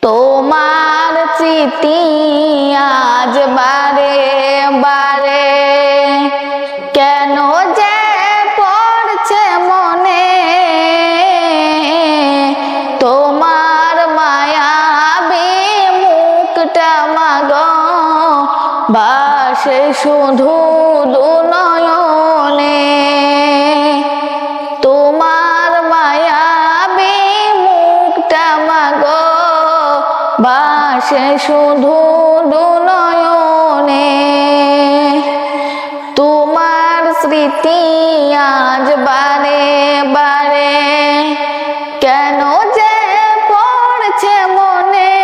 তোমার স্মৃতি আজ বারে বারে কেন যে পড়ছে মনে, তোমার মায়াবী মুখটা মাগো ভাসে শুধু দুনয়নে। তোমার মায়াবী মুখটা মাগো ভাসে শুধু দুনয়নে। তোমার স্মৃতি আজ বারে বারে কেন যে পড়ছে মনে,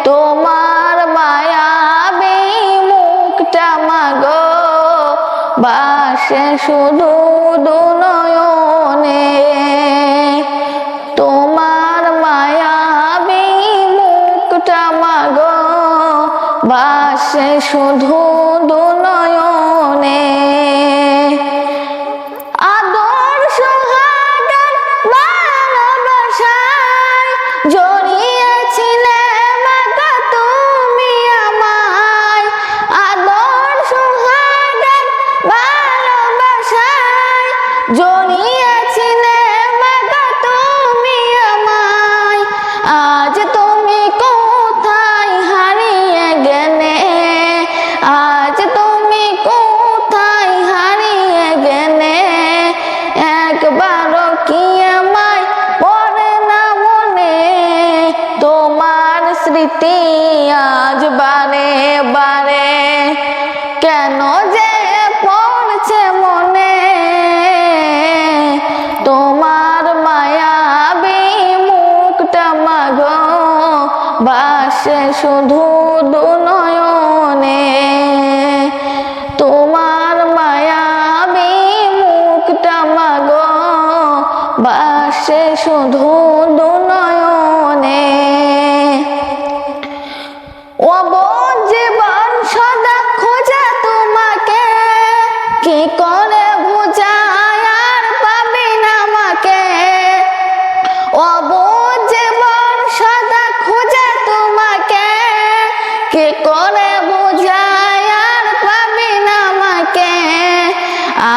তোমার মায়াবী মুখটা মাগো ভাসে শুধু দুনয়নে। তোমার মায়াবী মুখটা মাগো ভাসে শুধু দুনয়নে। আদর সোহাগের ভালোবাসায় জড়িয়েছিলে মাগো তুমি আমায়। আদর সোহাগের ভালোবাসায় জড়িয়েছিলে মাগো তুমি আমায়। আজ তুমি কোথায় হারিয়ে গেলে, আজ তুমি কোথায় হারিয়ে গেলে, একবারও কি আমায় পড়ে না মনে। তোমার স্মৃতি আজ বারে বারে কেন যে পড়ছে মনে, তোমার মায়াবী মুখটা মাগো ভাসে শুধু দুনয়নে। তোমার মায়াবী মুখটা মাগো ভাসে শুধু দুনয়নে। অবোধ জীবন সদা খোঁজে তোমাকে, কি করে বুঝায় আর পাবি না আমাকে। অবোধ জীবন সদা খোঁজে তোমাকে, কি করে বুঝায় আর পাবি না আমাকে।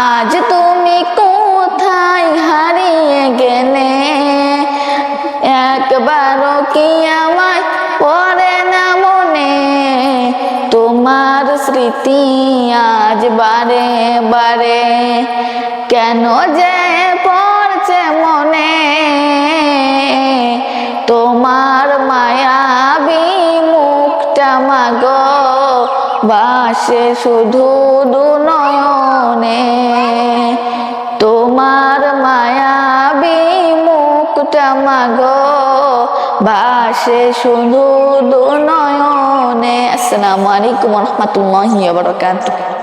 আজ তুমি কোথায় হারিয়ে গেলে, একবারও কি আমায় পড়ে না মনে। তোমার স্মৃতি আজ বারে বারে কেন যে পড়ছে মনে, তোমার মায়াবী মুখটা মাগো ভাসে শুধু দুনয়নে। তোমার মায়াবী মুখটা মাগো ভাসে শুধু দুনয়নে। আসসালামু আলাইকুম ওয়া রাহমাতুল্লাহি ওয়া বারাকাতুহু।